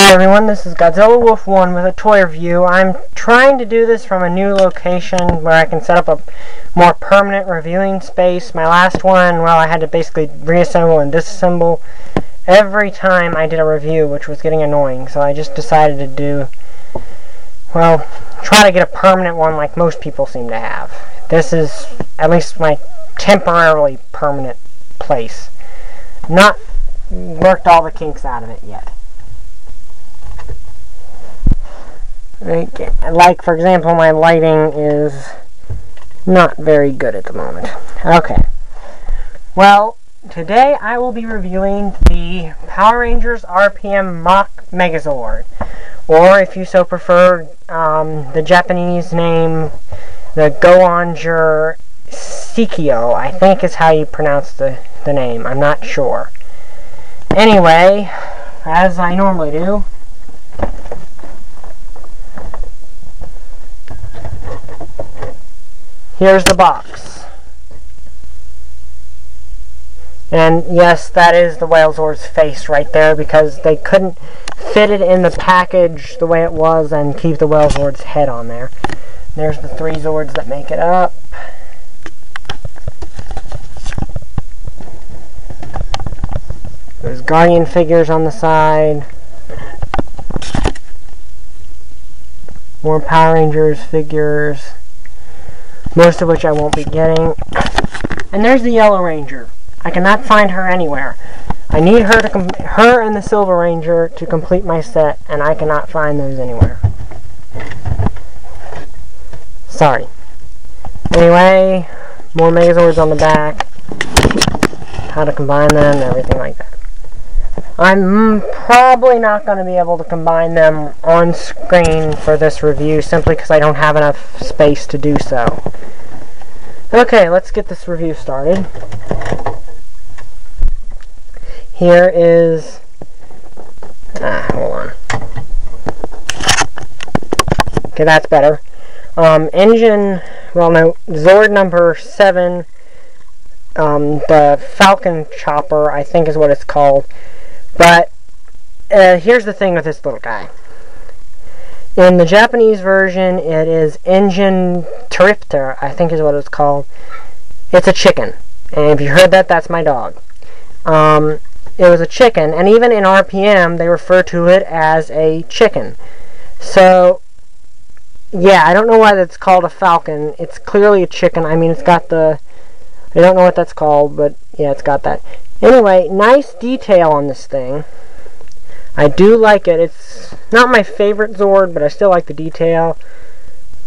Hi everyone, this is Godzilla Wolf 1 with a toy review. I'm trying to do this from a new location where I can set up a more permanent reviewing space. My last one, well, I had to basically reassemble and disassemble every time I did a review, which was getting annoying. So I just decided to do, well, try to get a permanent one like most people seem to have. This is at least my temporarily permanent place. Not worked all the kinks out of it yet. Like, for example, my lighting is not very good at the moment. Okay. Well, today I will be reviewing the Power Rangers RPM Mach Megazord. Or, if you so prefer, the Japanese name, the Goanger Sikyo, I think is how you pronounce the name. I'm not sure. Anyway, as I normally do, here's the box. And yes, that is the Whalezord's face right there because they couldn't fit it in the package the way it was and keep the Whalezord's head on there. There's the three Zords that make it up. There's Guardian figures on the side. More Power Rangers figures, most of which I won't be getting. And there's the Yellow Ranger. I cannot find her anywhere. I need her to her and the Silver Ranger to complete my set, and I cannot find those anywhere. Sorry. Anyway, more Megazords on the back, how to combine them, and everything like that. I'm probably not going to be able to combine them on screen for this review simply because I don't have enough space to do so. Okay, let's get this review started. Here is... hold on. Okay, that's better. Engine... well, no, Zord number 7, the Falcon Chopper, I think is what it's called. But, here's the thing with this little guy. In the Japanese version, it is Engine Tripter, I think is what it's called. It's a chicken. And if you heard that, that's my dog. It was a chicken, and even in RPM, they refer to it as a chicken. So, yeah, I don't know why that's called a falcon. It's clearly a chicken. I mean, it's got the... I don't know what that's called, but yeah, it's got that. Anyway, nice detail on this thing. I do like it. It's not my favorite Zord, but I still like the detail.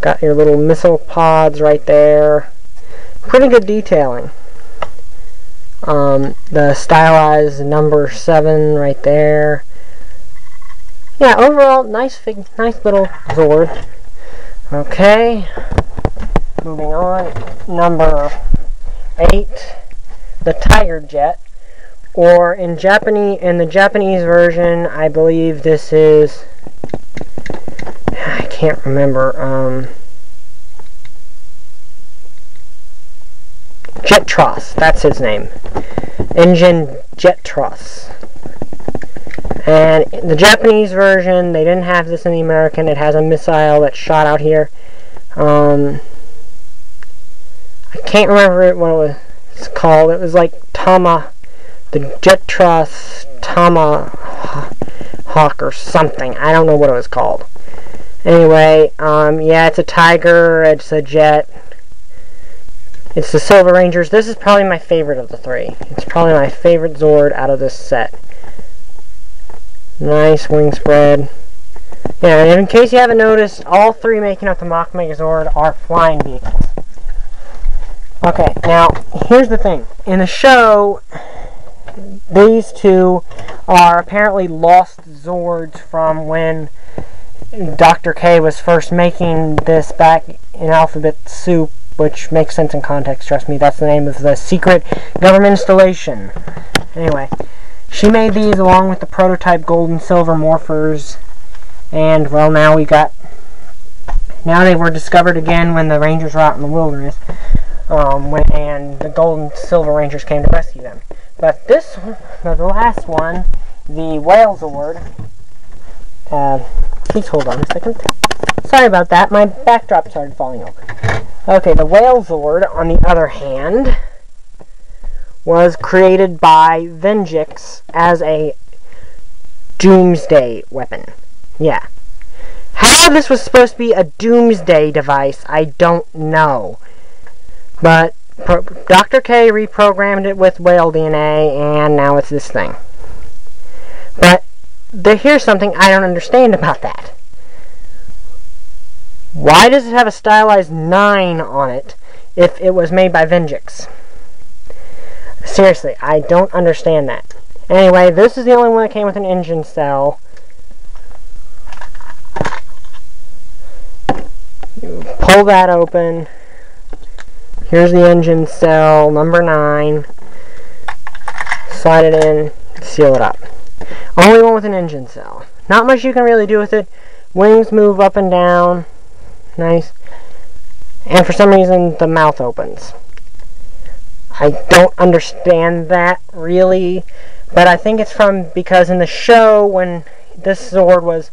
Got your little missile pods right there. Pretty good detailing. The stylized number 7 right there. Yeah, overall, nice little Zord. Okay. Moving on. Number 8. The Tiger Jet. Or in the Japanese version, I believe this is, I can't remember, Jetros, that's his name. Engine Jetros. And in the Japanese version, they didn't have this in the American. It has a missile that's shot out here. I can't remember what it was called. It was like the Jetros Tomahawk or something. I don't know what it was called. Anyway, yeah, it's a tiger, it's a jet. It's the Silver Rangers. This is probably my favorite of the three. It's probably my favorite Zord out of this set. Nice wing spread. Yeah, and in case you haven't noticed, all three making up the Mach Megazord are flying vehicles. Okay, now, here's the thing. In the show, these two are apparently lost Zords from when Dr. K was first making this back in Alphabet Soup, which makes sense in context, trust me. That's the name of the secret government installation. Anyway, she made these along with the prototype gold and silver morphers, and, well, now they were discovered again when the Rangers were out in the wilderness, and the gold and silver Rangers came to rescue them. But the last one, the Whalezord, Please hold on a second. Sorry about that, my backdrop started falling over. Okay, the Whalezord, on the other hand, was created by Venjix as a doomsday weapon. Yeah. How this was supposed to be a doomsday device, I don't know. But Dr. K reprogrammed it with whale DNA, and now it's this thing. But here's something I don't understand about that. Why does it have a stylized 9 on it if it was made by Venjix? Seriously, I don't understand that. Anyway, this is the only one that came with an engine cell. You pull that open. Here's the engine cell, number 9. Slide it in, seal it up. Only one with an engine cell. Not much you can really do with it. Wings move up and down. Nice. And for some reason, the mouth opens. I don't understand that, really. But I think it's because in the show, when this Zord was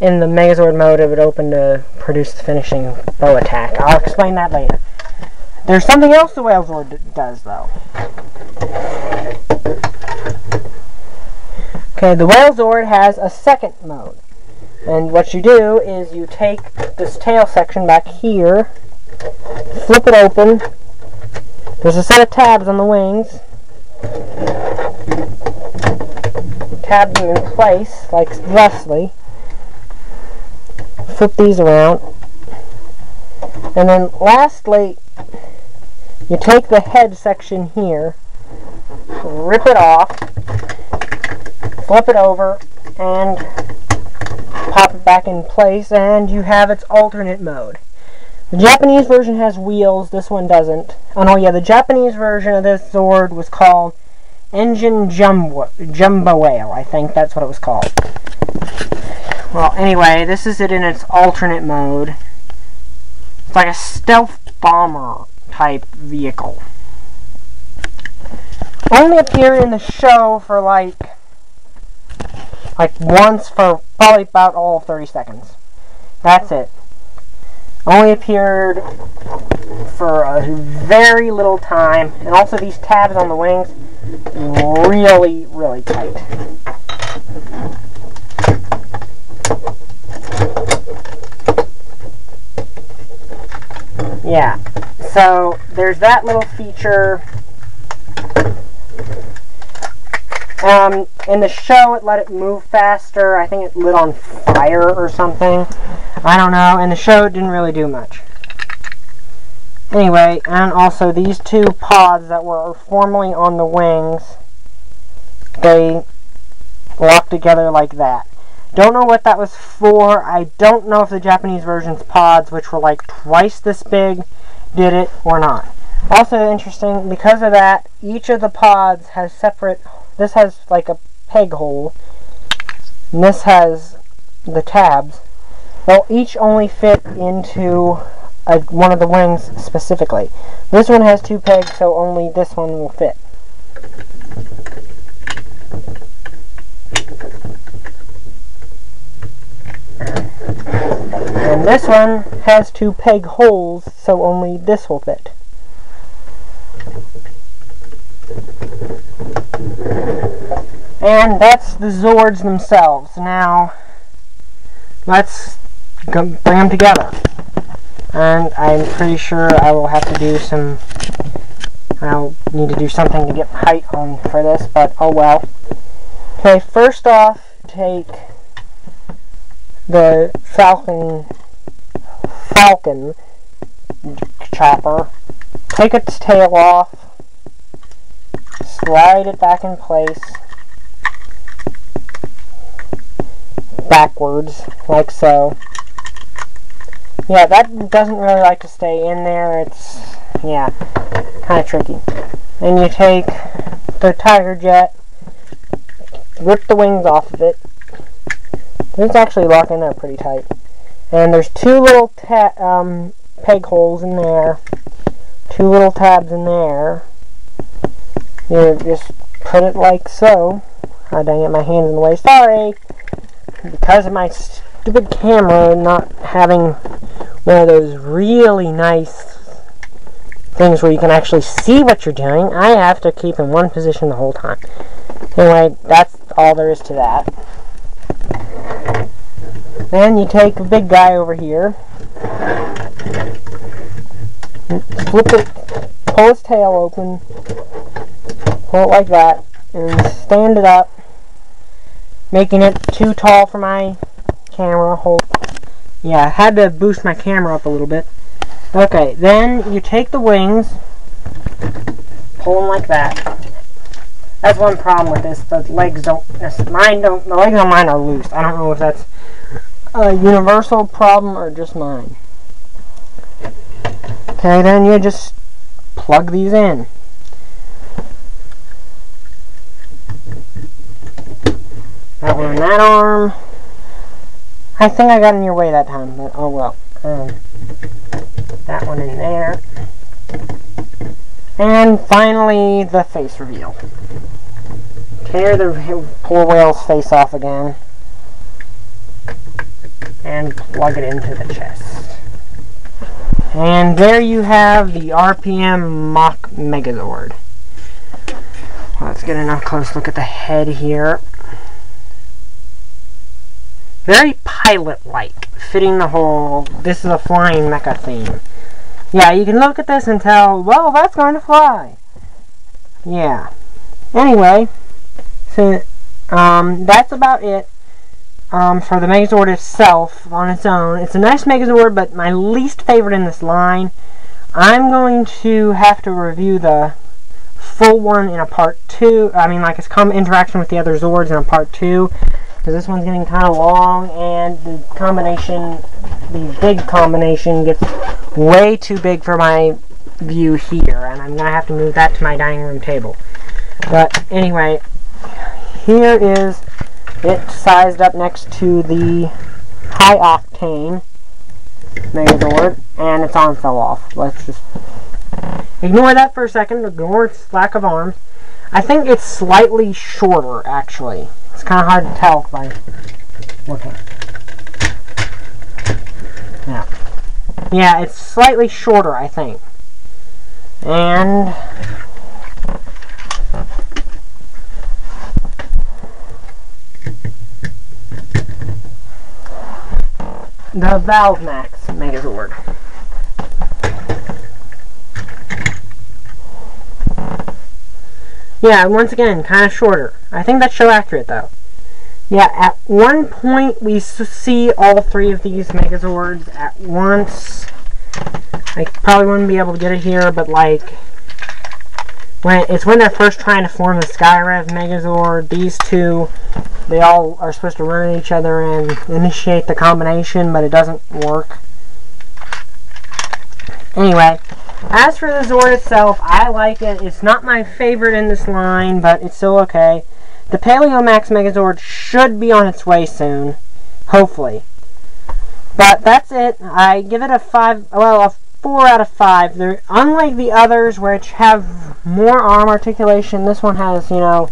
in the Megazord mode, it would open to produce the finishing bow attack. I'll explain that later. There's something else the Whalezord does, though. Okay, the Whalezord has a second mode. And what you do is you take this tail section back here, flip it open. There's a set of tabs on the wings. Tab them in place, like thusly. Flip these around. And then lastly, you take the head section here, rip it off, flip it over, and pop it back in place, and you have its alternate mode. The Japanese version has wheels, this one doesn't. Oh no, yeah, the Japanese version of this Zord was called Engine Jumbo Whale, I think that's what it was called. Well, anyway, this is it in its alternate mode. It's like a stealth bomber type vehicle. Only appeared in the show for like once for probably about all of 30 seconds. That's it. Only appeared for a very little time, and also these tabs on the wings, really, really tight. Yeah, so there's that little feature. In the show, it let it move faster. I think it lit on fire or something. I don't know. In the show, it didn't really do much. Anyway, and also these two pods that were formerly on the wings, they locked together like that. Don't know what that was for. I don't know if the Japanese version's pods, which were like twice this big, did it or not. Also interesting, because of that, each of the pods has separate. This has like a peg hole, and this has the tabs. They'll each only fit into one of the wings specifically. This one has 2 pegs, so only this one will fit. And this one has 2 peg holes, so only this will fit. And that's the Zords themselves. Now, let's bring them together. And I'm pretty sure I will have to do I'll need to do something to get height on for this, but oh well. Okay, first off, take the Falcon chopper, take its tail off, slide it back in place, backwards, like so. Yeah, that doesn't really like to stay in there. It's, yeah, kind of tricky. And you take the Tiger Jet, rip the wings off of it. It's actually locked in there pretty tight. And there's 2 little peg holes in there, 2 little tabs in there. You just put it like so. Oh, dang it, my hand's in the way. Sorry! because of my stupid camera not having one of those really nice things where you can actually see what you're doing, I have to keep in one position the whole time. Anyway, that's all there is to that. Then you take the big guy over here, flip it, pull his tail open, pull it like that, and stand it up, making it too tall for my camera. Yeah, I had to boost my camera up a little bit. Okay, then you take the wings, pull them like that. That's one problem with this. The legs don't. The legs on mine are loose. I don't know if that's a universal problem or just mine. Okay, then you just plug these in. That one on that arm. I think I got in your way that time, but oh well. That one in there. And finally, the face reveal. Tear the poor whale's face off again. And plug it into the chest. And there you have the RPM Mach Megazord. Let's get a close look at the head here. Very pilot-like, fitting the whole, this is a flying mecha theme. Yeah, you can look at this and tell, well, that's going to fly. Yeah. Anyway, so that's about it for the Megazord itself on its own. It's a nice Megazord, but my least favorite in this line. I'm going to have to review the full one in a part 2. I mean, like its interaction with the other Zords in a part 2. Because this one's getting kind of long, and the big combination gets way too big for my view here, and I'm going to have to move that to my dining room table. But anyway, here is it sized up next to the high octane Megazord, and its arm fell off. Let's just ignore that for a second, ignore its lack of arms. I think it's slightly shorter, actually. It's kind of hard to tell by looking. Yeah, it's slightly shorter, I think. And the Valve Max Megazord. Yeah, once again, kind of shorter. I think that's show accurate, though. Yeah, at one point we see all three of these Megazords at once. I probably wouldn't be able to get it here, but like, when they're first trying to form the Skyrev Megazord, these two, they all are supposed to run at each other and initiate the combination, but it doesn't work. Anyway, as for the Zord itself, I like it. It's not my favorite in this line, but it's still okay. The Paleo Max Megazord should be on its way soon, hopefully. But that's it. I give it a 4 out of 5. Unlike the others, which have more arm articulation, this one has, you know,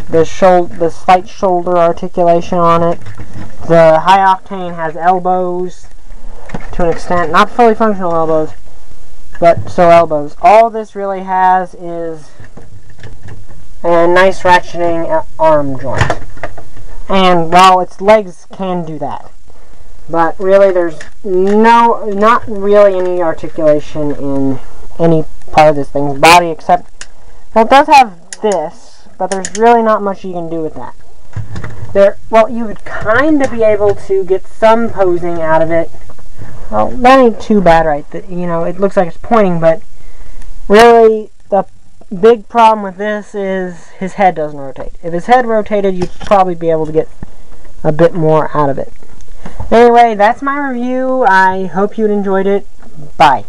the slight shoulder articulation on it. The High Octane has elbows to an extent, not fully functional elbows, but so elbows. All this really has is a nice ratcheting arm joint. And while its legs can do that, but really there's not really any articulation in any part of this thing's body except, well, it does have this, but there's really not much you can do with that. Well, you would kind of be able to get some posing out of it. Well, that ain't too bad, right? You know, it looks like it's pointing, but really the big problem with this is his head doesn't rotate. If his head rotated, you'd probably be able to get a bit more out of it. Anyway, that's my review. I hope you enjoyed it. Bye.